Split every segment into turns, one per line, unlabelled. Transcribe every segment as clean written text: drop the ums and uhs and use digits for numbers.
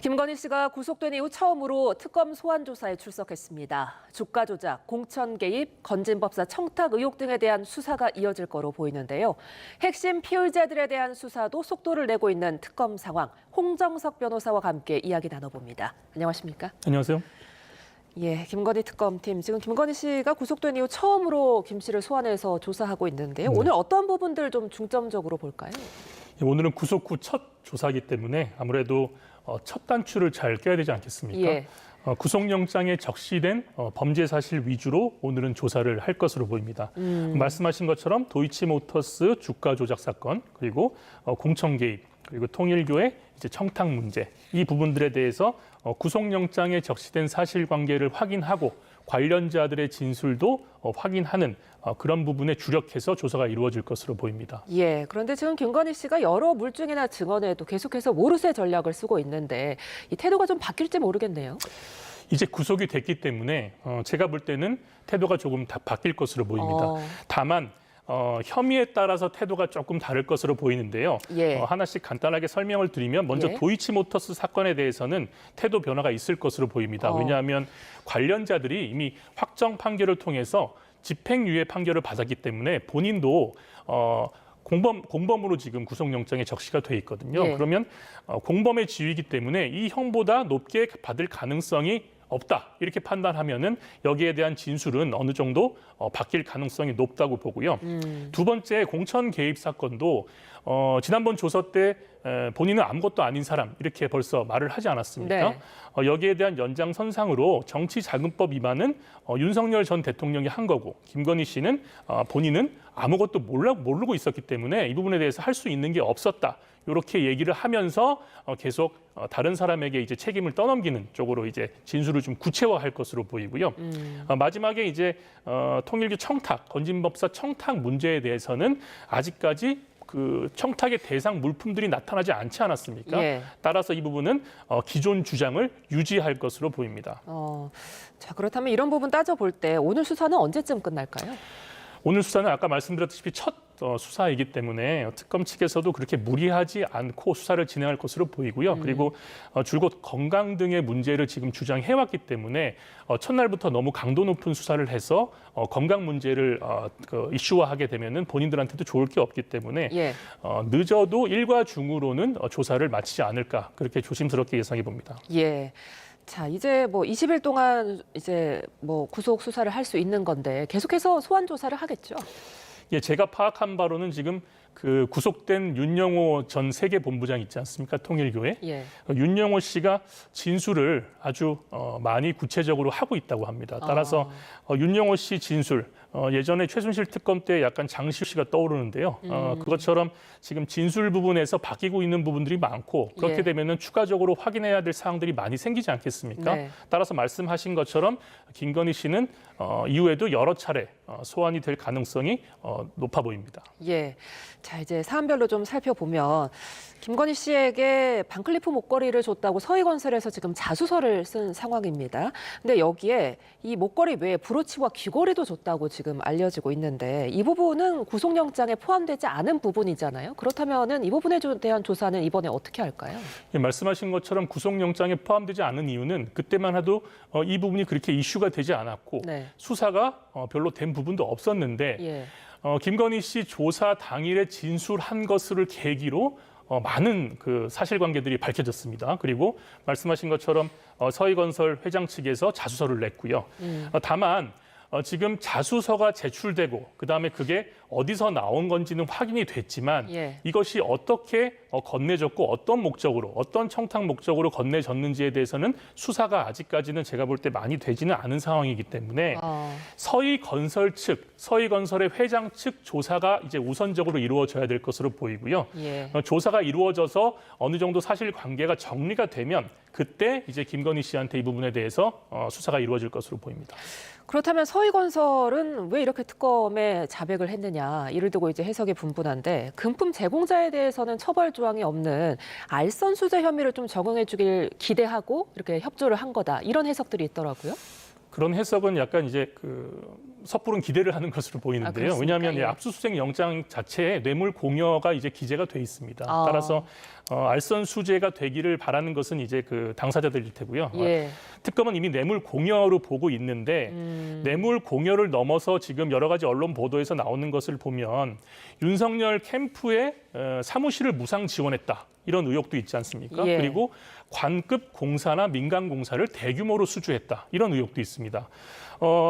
김건희 씨가 구속된 이후 처음으로 특검 소환 조사에 출석했습니다. 주가 조작, 공천 개입, 건진법사 청탁 의혹 등에 대한 수사가 이어질 거로 보이는데요. 핵심 피의자들에 대한 수사도 속도를 내고 있는 특검 상황, 홍정석 변호사와 함께 이야기 나눠봅니다. 안녕하십니까?
안녕하세요.
예, 김건희 특검팀. 지금 김건희 씨가 구속된 이후 처음으로 김 씨를 소환해서 조사하고 있는데요.
네.
오늘 어떤 부분들 좀 중점적으로 볼까요?
오늘은 구속 후 첫 조사이기 때문에 아무래도 첫 단추를 잘 껴야 되지 않겠습니까?
예.
구속영장에 적시된 범죄 사실 위주로 오늘은 조사를 할 것으로 보입니다. 말씀하신 것처럼 도이치모터스 주가 조작 사건, 그리고 공천 개입, 그리고 통일교의 이제 청탁 문제, 이 부분들에 대해서 구속영장에 적시된 사실관계를 확인하고 관련자들의 진술도 확인하는 그런 부분에 주력해서 조사가 이루어질 것으로 보입니다.
예, 그런데 지금 김건희 씨가 여러 물증이나 증언에도 계속해서 모르쇠 전략을 쓰고 있는데 이 태도가 좀 바뀔지 모르겠네요.
이제 구속이 됐기 때문에 제가 볼 때는 태도가 조금 다 바뀔 것으로 보입니다. 다만 혐의에 따라서 태도가 조금 다를 것으로 보이는데요.
예.
하나씩 간단하게 설명을 드리면 먼저
예.
도이치모터스 사건에 대해서는 태도 변화가 있을 것으로 보입니다. 왜냐하면 관련자들이 이미 확정 판결을 통해서 집행유예 판결을 받았기 때문에 본인도 공범으로 지금 구속영장에 적시가 돼 있거든요.
예.
그러면 공범의 지위이기 때문에 이 형보다 높게 받을 가능성이 없다, 이렇게 판단하면은 여기에 대한 진술은 어느 정도 바뀔 가능성이 높다고 보고요. 두 번째, 공천 개입 사건도 지난번 조사 때 본인은 아무것도 아닌 사람, 이렇게 벌써 말을 하지 않았습니까?
네.
여기에 대한 연장선상으로 정치자금법 위반은 윤석열 전 대통령이 한 거고, 김건희 씨는 본인은 아무것도 모르고 있었기 때문에 이 부분에 대해서 할 수 있는 게 없었다, 이렇게 얘기를 하면서 계속 다른 사람에게 이제 책임을 떠넘기는 쪽으로 이제 진술을 좀 구체화할 것으로 보이고요. 마지막에 이제 통일교 청탁, 건진법사 청탁 문제에 대해서는 아직까지 그 청탁의 대상 물품들이 나타나지 않지 않았습니까?
예.
따라서 이 부분은 기존 주장을 유지할 것으로 보입니다.
자, 그렇다면 이런 부분 따져볼 때 오늘 수사는 언제쯤 끝날까요?
오늘 수사는 아까 말씀드렸다시피 첫 수사이기 때문에 특검 측에서도 그렇게 무리하지 않고 수사를 진행할 것으로 보이고요. 그리고 줄곧 건강 등의 문제를 지금 주장해왔기 때문에 첫날부터 너무 강도 높은 수사를 해서 건강 문제를 이슈화하게 되면은 본인들한테도 좋을 게 없기 때문에
예.
늦어도 일과 중으로는 조사를 마치지 않을까, 그렇게 조심스럽게 예상해 봅니다.
예. 자, 이제 뭐 20일 동안 이제 뭐 구속 수사를 할 수 있는 건데 계속해서 소환 조사를 하겠죠?
예, 제가 파악한 바로는 지금 그 구속된 윤영호 전 세계본부장 있지 않습니까? 통일교회.
예.
윤영호 씨가 진술을 아주 많이 구체적으로 하고 있다고 합니다. 따라서 윤영호 씨 진술, 예전에 최순실 특검 때 약간 장시호 씨가 떠오르는데요. 그것처럼 지금 진술 부분에서 바뀌고 있는 부분들이 많고, 그렇게
예.
되면은 추가적으로 확인해야 될 사항들이 많이 생기지 않겠습니까?
네.
따라서 말씀하신 것처럼 김건희 씨는 이후에도 여러 차례 소환이 될 가능성이 높아 보입니다.
예. 자, 이제 사안별로 좀 살펴보면 김건희 씨에게 반클리프 목걸이를 줬다고 서희건설에서 지금 자수서를 쓴 상황입니다. 근데 여기에 이 목걸이 외에 브로치와 귀걸이도 줬다고 지금 알려지고 있는데 이 부분은 구속영장에 포함되지 않은 부분이잖아요. 그렇다면은 이 부분에 대한 조사는 이번에 어떻게 할까요?
예, 말씀하신 것처럼 구속영장에 포함되지 않은 이유는 그때만 해도 이 부분이 그렇게 이슈가 되지 않았고
네.
수사가 별로 된 부분도 없었는데
예.
김건희 씨 조사 당일에 진술한 것을 계기로 많은 그 사실관계들이 밝혀졌습니다. 그리고 말씀하신 것처럼 서희건설 회장 측에서 자수서를 냈고요. 다만 지금 자수서가 제출되고 그다음에 그게 어디서 나온 건지는 확인이 됐지만
예.
이것이 어떻게 건네졌고 어떤 목적으로, 어떤 청탁 목적으로 건네졌는지에 대해서는 수사가 아직까지는 제가 볼 때 많이 되지는 않은 상황이기 때문에 서희건설 측, 서희건설의 회장 측 조사가 이제 우선적으로 이루어져야 될 것으로 보이고요.
예.
조사가 이루어져서 어느 정도 사실관계가 정리가 되면 그때 이제 김건희 씨한테 이 부분에 대해서 수사가 이루어질 것으로 보입니다.
그렇다면 서희건설은 왜 이렇게 특검에 자백을 했느냐, 이를 두고 이제 해석이 분분한데 금품 제공자에 대해서는 처벌 조항이 없는 알선 수재 혐의를 좀 적용해 주길 기대하고 이렇게 협조를 한 거다, 이런 해석들이 있더라고요.
그런 해석은 약간 이제 섣부른 기대를 하는 것으로 보이는데요. 왜냐하면
예.
압수수색 영장 자체에 뇌물 공여가 이제 기재가 돼 있습니다. 따라서 알선수재가 되기를 바라는 것은 이제 그 당사자들일 테고요.
예.
특검은 이미 뇌물 공여로 보고 있는데 뇌물 공여를 넘어서 지금 여러 가지 언론 보도에서 나오는 것을 보면 윤석열 캠프에 사무실을 무상 지원했다. 이런 의혹도 있지 않습니까?
예.
그리고 관급 공사나 민간 공사를 대규모로 수주했다. 이런 의혹도 있습니다.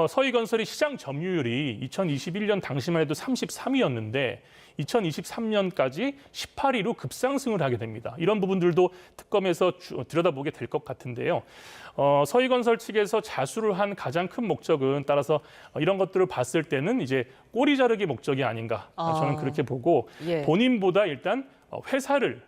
서희건설이 시장 점유율이 2021년 당시만 해도 33위였는데 2023년까지 18위로 급상승을 하게 됩니다. 이런 부분들도 특검에서 들여다보게 될 것 같은데요. 서희건설 측에서 자수를 한 가장 큰 목적은 따라서 이런 것들을 봤을 때는 이제 꼬리 자르기 목적이 아닌가 저는 그렇게 보고
예.
본인보다 일단 회사를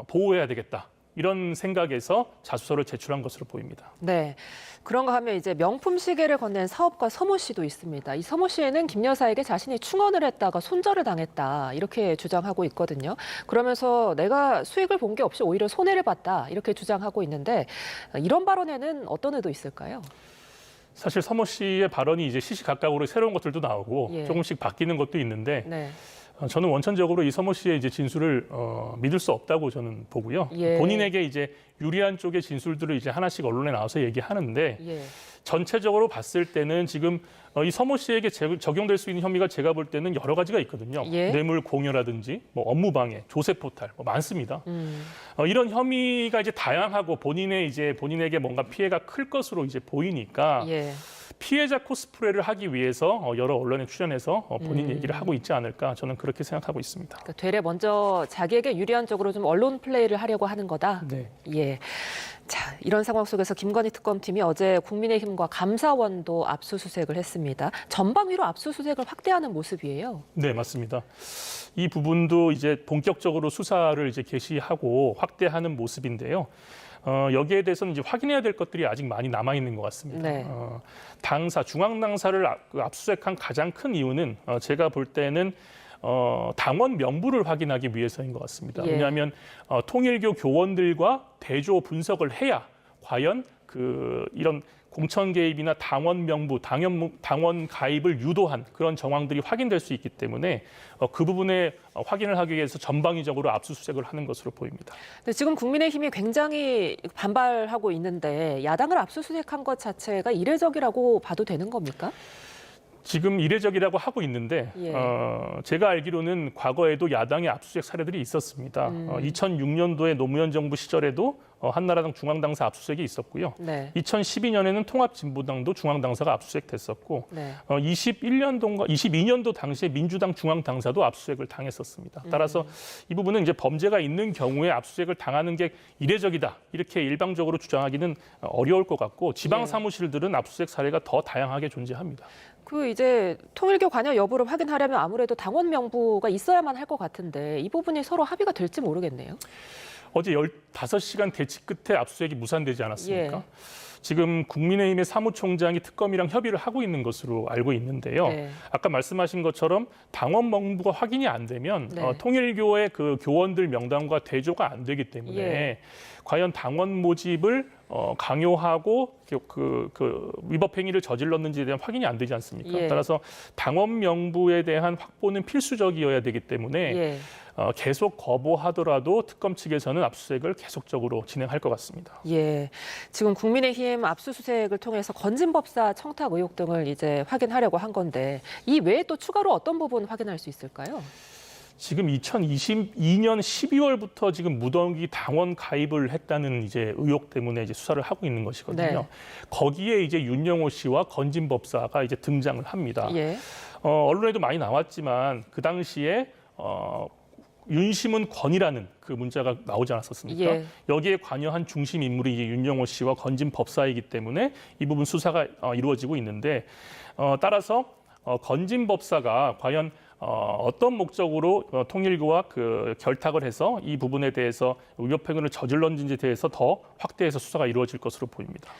보호해야 되겠다. 이런 생각에서 자수서를 제출한 것으로 보입니다.
네. 그런가 하면 이제 명품 시계를 건넨 사업가 서모 씨도 있습니다. 이 서모 씨는 김 여사에게 자신이 충원을 했다가 손절을 당했다 이렇게 주장하고 있거든요. 그러면서 내가 수익을 본 게 없이 오히려 손해를 봤다 이렇게 주장하고 있는데 이런 발언에는 어떤 의도 있을까요?
사실 서모 씨의 발언이 이제 시시각각으로 새로운 것들도 나오고
예.
조금씩 바뀌는 것도 있는데
네.
저는 원천적으로 이 서모 씨의 이제 진술을 믿을 수 없다고 저는 보고요.
예.
본인에게 이제 유리한 쪽의 진술들을 이제 하나씩 언론에 나와서 얘기하는데
예.
전체적으로 봤을 때는 지금 이 서모 씨에게 적용될 수 있는 혐의가 제가 볼 때는 여러 가지가 있거든요.
예.
뇌물 공여라든지 뭐 업무방해, 조세포탈 뭐 많습니다. 이런 혐의가 이제 다양하고 본인에게 뭔가 피해가 클 것으로 이제 보이니까
예.
피해자 코스프레를 하기 위해서 여러 언론에 출연해서 본인 얘기를 하고 있지 않을까 저는 그렇게 생각하고 있습니다.
그러니까 되레 먼저 자기에게 유리한 쪽으로 좀 언론 플레이를 하려고 하는 거다.
네.
예. 자, 이런 상황 속에서 김건희 특검팀이 어제 국민의힘과 감사원도 압수수색을 했습니다. 전방위로 압수수색을 확대하는 모습이에요.
네, 맞습니다. 이 부분도 이제 본격적으로 수사를 이제 개시하고 확대하는 모습인데요. 여기에 대해서는 이제 확인해야 될 것들이 아직 많이 남아 있는 것 같습니다.
네.
중앙 당사를 압수수색한 가장 큰 이유는 제가 볼 때는 당원 명부를 확인하기 위해서인 것 같습니다.
예.
왜냐하면 통일교 교원들과 대조 분석을 해야 과연 이런 공천 개입이나 당원 명부, 당원 가입을 유도한 그런 정황들이 확인될 수 있기 때문에 그 부분에 확인을 하기 위해서 전방위적으로 압수수색을 하는 것으로 보입니다.
근데 지금 국민의힘이 굉장히 반발하고 있는데 야당을 압수수색한 것 자체가 이례적이라고 봐도 되는 겁니까?
지금 이례적이라고 하고 있는데
예.
제가 알기로는 과거에도 야당의 압수수색 사례들이 있었습니다. 2006년도에 노무현 정부 시절에도 한나라당 중앙당사 압수수색이 있었고요.
네.
2012년에는 통합진보당도 중앙당사가 압수수색됐었고
네.
22년도 당시에 민주당 중앙당사도 압수수색을 당했었습니다. 따라서 이 부분은 이제 범죄가 있는 경우에 압수수색을 당하는 게 이례적이다 이렇게 일방적으로 주장하기는 어려울 것 같고 지방 사무실들은 압수수색 사례가 더 다양하게 존재합니다.
이제 통일교 관여 여부를 확인하려면 아무래도 당원 명부가 있어야만 할 것 같은데 이 부분이 서로 합의가 될지 모르겠네요.
어제 15시간 대치 끝에 압수수색이 무산되지 않았습니까?
예.
지금 국민의힘의 사무총장이 특검이랑 협의를 하고 있는 것으로 알고 있는데요.
네.
아까 말씀하신 것처럼 당원 명부가 확인이 안 되면
네.
통일교의 그 교원들 명단과 대조가 안 되기 때문에
예.
과연 당원 모집을 강요하고 그 위법 행위를 저질렀는지에 대한 확인이 안 되지 않습니까?
예.
따라서 당원 명부에 대한 확보는 필수적이어야 되기 때문에
예.
계속 거부하더라도 특검 측에서는 압수수색을 계속적으로 진행할 것 같습니다.
예. 지금 국민의힘 압수수색을 통해서 건진법사 청탁 의혹 등을 이제 확인하려고 한 건데 이 외에 또 추가로 어떤 부분 확인할 수 있을까요?
지금 2022년 12월부터 지금 무더기 당원 가입을 했다는 이제 의혹 때문에 이제 수사를 하고 있는 것이거든요.
네.
거기에 이제 윤영호 씨와 건진법사가 이제 등장을 합니다.
예.
언론에도 많이 나왔지만 그 당시에 윤심은 권이라는 그 문자가 나오지 않았었습니까?
예.
여기에 관여한 중심 인물이 이제 윤영호 씨와 건진법사이기 때문에 이 부분 수사가 이루어지고 있는데 따라서 건진법사가 과연 어떤 목적으로 통일교와 그 결탁을 해서 이 부분에 대해서 위법 행위를 저질렀는지에 대해서 더 확대해서 수사가 이루어질 것으로 보입니다.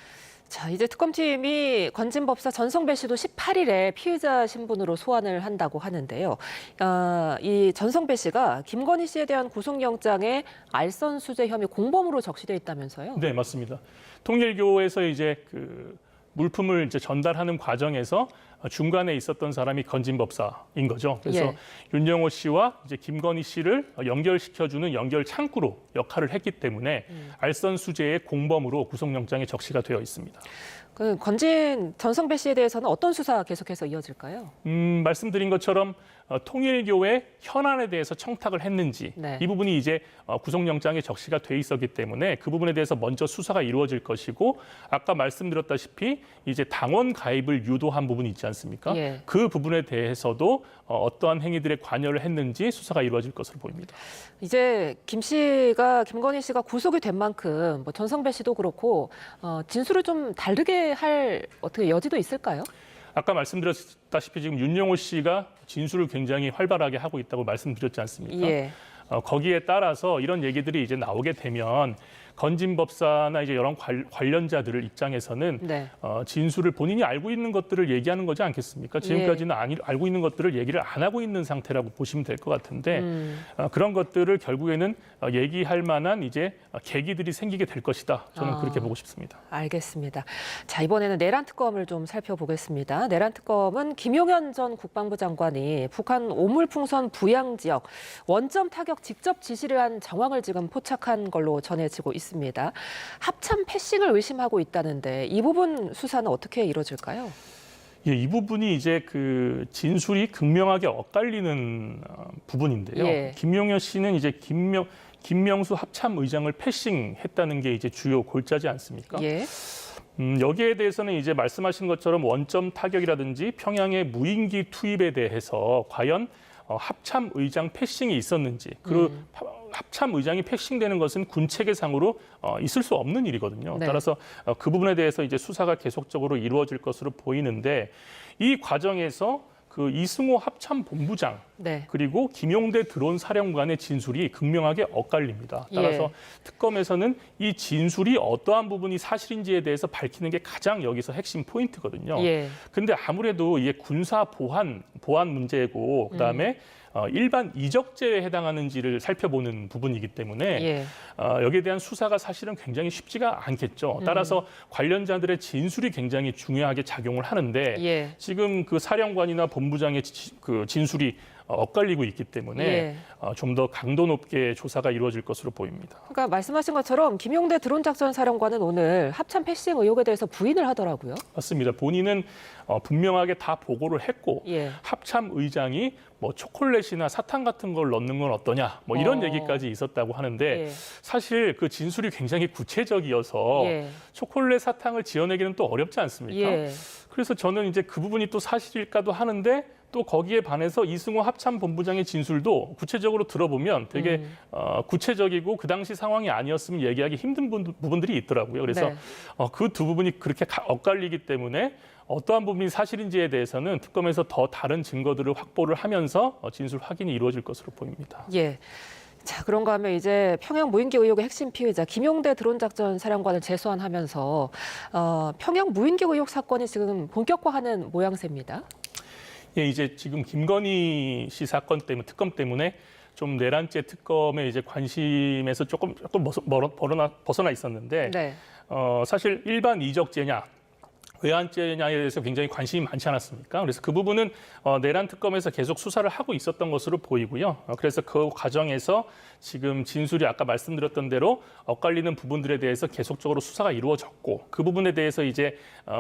자, 이제 특검팀이 건진법사 전성배 씨도 18일에 피의자 신분으로 소환을 한다고 하는데요. 이 전성배 씨가 김건희 씨에 대한 구속영장에 알선수재 혐의 공범으로 적시돼 있다면서요?
네, 맞습니다. 통일교에서 이제 그 물품을 이제 전달하는 과정에서 중간에 있었던 사람이 건진법사인 거죠. 그래서
예.
윤영호 씨와 이제 김건희 씨를 연결시켜주는 연결 창구로 역할을 했기 때문에 알선수재의 공범으로 구속영장에 적시가 되어 있습니다.
그 건진 전성배 씨에 대해서는 어떤 수사 계속해서 이어질까요?
말씀드린 것처럼 통일교회 현안에 대해서 청탁을 했는지
네.
이 부분이 이제 구속영장에 적시가 돼 있었기 때문에 그 부분에 대해서 먼저 수사가 이루어질 것이고 아까 말씀드렸다시피 이제 당원 가입을 유도한 부분이 있지 않습니까?
예.
그 부분에 대해서도 어떠한 행위들에 관여를 했는지 수사가 이루어질 것으로 보입니다.
이제 김건희 씨가 구속이 된 만큼 뭐 전성배 씨도 그렇고 진술을 좀 다르게 할 어떻게 여지도 있을까요?
아까 말씀드렸다시피 지금 윤영호 씨가 진술을 굉장히 활발하게 하고 있다고 말씀드렸지 않습니까?
예.
거기에 따라서 이런 얘기들이 이제 나오게 되면 건진법사나 이제 여러 관련자들을 입장에서는
네.
진술을 본인이 알고 있는 것들을 얘기하는 거지 않겠습니까? 지금까지는 알고 있는 것들을 얘기를 안 하고 있는 상태라고 보시면 될 것 같은데 그런 것들을 결국에는 얘기할 만한 이제 계기들이 생기게 될 것이다. 저는 그렇게 보고 싶습니다.
알겠습니다. 자, 이번에는 내란 특검을 좀 살펴보겠습니다. 내란 특검은 김용현 전 국방부 장관이 북한 오물풍선 부양 지역 원점 타격 직접 지시를 한 정황을 지금 포착한 걸로 전해지고 있습니다. 합참 패싱을 의심하고 있다는데 이 부분 수사는 어떻게 이루어질까요?
예, 이 부분이 이제 그 진술이 극명하게 엇갈리는 부분인데요.
예.
김용현 씨는 이제 김명수 합참 의장을 패싱했다는 게 이제 주요 골자지 않습니까?
예.
여기에 대해서는 이제 말씀하신 것처럼 원점 타격이라든지 평양의 무인기 투입에 대해서 과연 합참 의장 패싱이 있었는지 그리고 합참 의장이 패싱되는 것은 군 체계상으로 있을 수 없는 일이거든요.
네.
따라서 그 부분에 대해서 이제 수사가 계속적으로 이루어질 것으로 보이는데 이 과정에서 그 이승호 합참 본부장
네.
그리고 김용대 드론 사령관의 진술이 극명하게 엇갈립니다. 따라서
예.
특검에서는 이 진술이 어떠한 부분이 사실인지에 대해서 밝히는 게 가장 여기서 핵심 포인트거든요.
예.
근데 아무래도 이게 군사 보안 문제고 그다음에 일반 이적죄에 해당하는지를 살펴보는 부분이기 때문에
예.
여기에 대한 수사가 사실은 굉장히 쉽지가 않겠죠. 따라서 관련자들의 진술이 굉장히 중요하게 작용을 하는데
예.
지금 그 사령관이나 본부장의 그 진술이 엇갈리고 있기 때문에
예.
좀 더 강도 높게 조사가 이루어질 것으로 보입니다.
그러니까 말씀하신 것처럼 김용대 드론 작전 사령관은 오늘 합참 패싱 의혹에 대해서 부인을 하더라고요.
맞습니다. 본인은 분명하게 다 보고를 했고
예.
합참 의장이 뭐 초콜릿이나 사탕 같은 걸 넣는 건 어떠냐 뭐 이런 얘기까지 있었다고 하는데
예.
사실 그 진술이 굉장히 구체적이어서
예.
초콜릿 사탕을 지어내기는 또 어렵지 않습니까?
예.
그래서 저는 이제 그 부분이 또 사실일까도 하는데 또 거기에 반해서 이승호 합참 본부장의 진술도 구체적으로 들어보면 되게 구체적이고 그 당시 상황이 아니었으면 얘기하기 힘든 부분들이 있더라고요. 그래서
네.
그 두 부분이 그렇게 엇갈리기 때문에 어떠한 부분이 사실인지에 대해서는 특검에서 더 다른 증거들을 확보를 하면서 진술 확인이 이루어질 것으로 보입니다.
예. 자, 그런가 하면 이제 평양 무인기 의혹의 핵심 피의자 김용대 드론 작전 사령관을 재소환하면서 평양 무인기 의혹 사건이 지금 본격화하는 모양새입니다.
예, 이제 지금 김건희 씨 사건 때문에 특검 때문에 좀 내란죄 특검에 이제 관심에서 조금 벗어나 있었는데
네.
사실 일반 이적죄냐 외환죄냐에 대해서 굉장히 관심이 많지 않았습니까? 그래서 그 부분은 내란 특검에서 계속 수사를 하고 있었던 것으로 보이고요. 그래서 그 과정에서 지금 진술이 아까 말씀드렸던 대로 엇갈리는 부분들에 대해서 계속적으로 수사가 이루어졌고 그 부분에 대해서 이제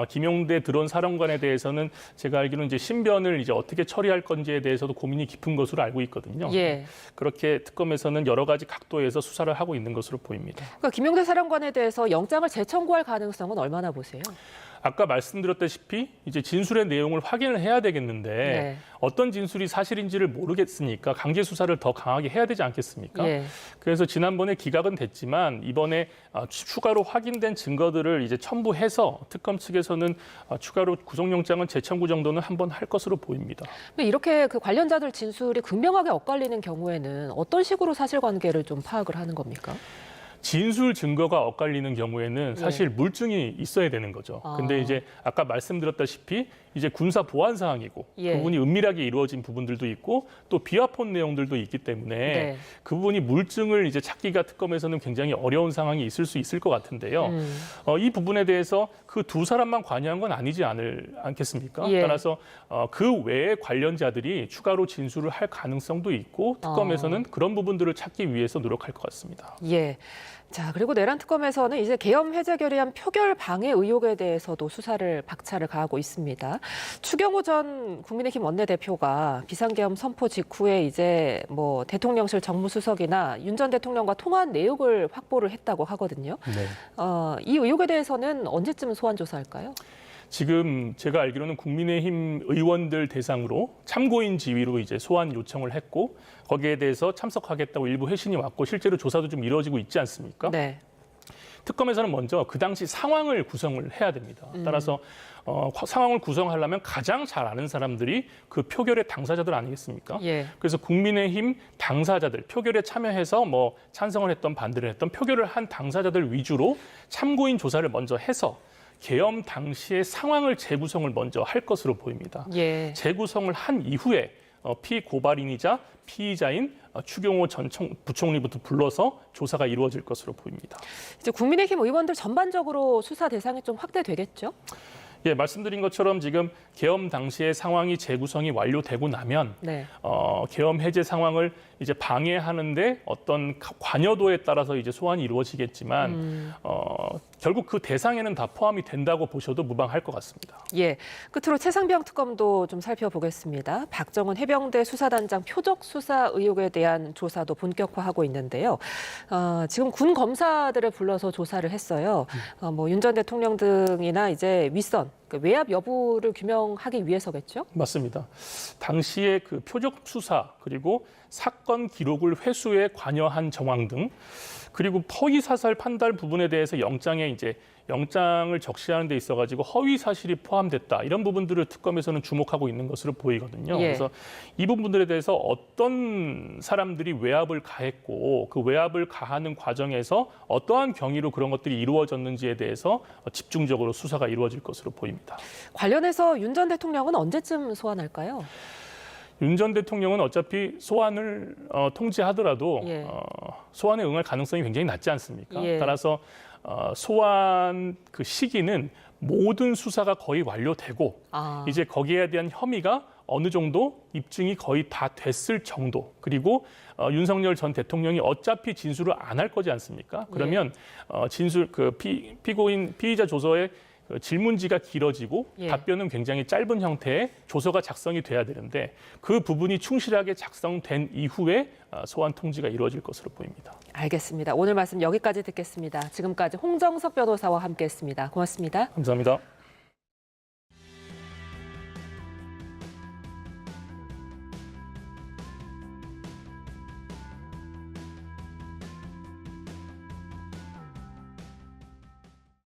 김용대 드론 사령관에 대해서는 제가 알기로는 이제 신변을 이제 어떻게 처리할 건지에 대해서도 고민이 깊은 것으로 알고 있거든요.
예.
그렇게 특검에서는 여러 가지 각도에서 수사를 하고 있는 것으로 보입니다.
그러니까 김용대 사령관에 대해서 영장을 재청구할 가능성은 얼마나 보세요?
아까 말씀드렸다시피 이제 진술의 내용을 확인을 해야 되겠는데
네.
어떤 진술이 사실인지를 모르겠으니까 강제 수사를 더 강하게 해야 되지 않겠습니까?
예.
그래서 지난번에 기각은 됐지만 이번에 추가로 확인된 증거들을 이제 첨부해서 특검 측에서는 추가로 구속영장은 재청구 정도는 한번 할 것으로 보입니다.
이렇게 그 관련자들 진술이 극명하게 엇갈리는 경우에는 어떤 식으로 사실관계를 좀 파악을 하는 겁니까?
진술 증거가 엇갈리는 경우에는 사실 물증이 있어야 되는 거죠. 근데 이제 아까 말씀드렸다시피 이제 군사 보안 사항이고 그 부분이 은밀하게 이루어진 부분들도 있고 또 비화폰 내용들도 있기 때문에 그 부분이 물증을 이제 찾기가 특검에서는 굉장히 어려운 상황이 있을 수 있을 것 같은데요. 이 부분에 대해서 그 두 사람만 관여한 건 아니지 않겠습니까? 따라서 그 외의 관련자들이 추가로 진술을 할 가능성도 있고 특검에서는 그런 부분들을 찾기 위해서 노력할 것 같습니다.
예. 자, 그리고 내란 특검에서는 이제 계엄 해제 결의안 표결 방해 의혹에 대해서도 수사를 박차를 가하고 있습니다. 추경호 전 국민의힘 원내대표가 비상계엄 선포 직후에 이제 뭐 대통령실 정무수석이나 윤 전 대통령과 통화한 내역을 확보를 했다고 하거든요. 이 의혹에 대해서는 언제쯤 소환 조사할까요?
지금 제가 알기로는 국민의힘 의원들 대상으로 참고인 지위로 이제 소환 요청을 했고 거기에 대해서 참석하겠다고 일부 회신이 왔고 실제로 조사도 좀 이루어지고 있지 않습니까?
네.
특검에서는 먼저 그 당시 상황을 구성을 해야 됩니다. 따라서 상황을 구성하려면 가장 잘 아는 사람들이 그 표결의 당사자들 아니겠습니까? 그래서 국민의힘 당사자들, 표결에 참여해서 뭐 찬성을 했던 반대를 했던 표결을 한 당사자들 위주로 참고인 조사를 먼저 해서 계엄 당시의 상황을 재구성을 먼저 할 것으로 보입니다. 재구성을 한 이후에 피고발인이자 피의자인 추경호 전 부총리부터 불러서 조사가 이루어질 것으로 보입니다.
이제 국민의힘 의원들 전반적으로 수사 대상이 좀 확대되겠죠?
예, 말씀드린 것처럼 지금 계엄 당시의 상황이 재구성이 완료되고 나면 계엄 해제 상황을 이제 방해하는데 어떤 관여도에 따라서 이제 소환이 이루어지겠지만 결국 그 대상에는 다 포함이 된다고 보셔도 무방할 것 같습니다.
예, 끝으로 최상병 특검도 좀 살펴보겠습니다. 박정훈 해병대 수사단장 표적 수사 의혹에 대한 조사도 본격화하고 있는데요. 지금 군 검사들을 불러서 조사를 했어요. 뭐 윤 전 대통령 등이나 이제 윗선 외압 여부를 규명하기 위해서겠죠?
맞습니다. 당시에 그 표적 수사 그리고 사건 기록을 회수에 관여한 정황 등 그리고 허위 사실 판단 부분에 대해서 영장을 적시하는 데 있어가지고 허위 사실이 포함됐다 이런 부분들을 특검에서는 주목하고 있는 것으로 보이거든요. 그래서 이 부분들에 대해서 어떤 사람들이 외압을 가했고 그 외압을 가하는 과정에서 어떠한 경위로 그런 것들이 이루어졌는지에 대해서 집중적으로 수사가 이루어질 것으로 보입니다.
관련해서 윤 전 대통령은 언제쯤 소환할까요?
윤 전 대통령은 어차피 소환을 통지하더라도 소환에 응할 가능성이 굉장히 낮지 않습니까? 따라서 소환 그 시기는 모든 수사가 거의 완료되고 이제 거기에 대한 혐의가 어느 정도 입증이 거의 다 됐을 정도 그리고 윤석열 전 대통령이 어차피 진술을 안 할 거지 않습니까? 그러면 피의자 조서에 질문지가 길어지고 답변은 굉장히 짧은 형태의 조서가 작성이 돼야 되는데 그 부분이 충실하게 작성된 이후에 소환 통지가 이루어질 것으로 보입니다.
알겠습니다. 오늘 말씀 여기까지 듣겠습니다. 지금까지 홍정석 변호사와 함께했습니다. 고맙습니다.
감사합니다.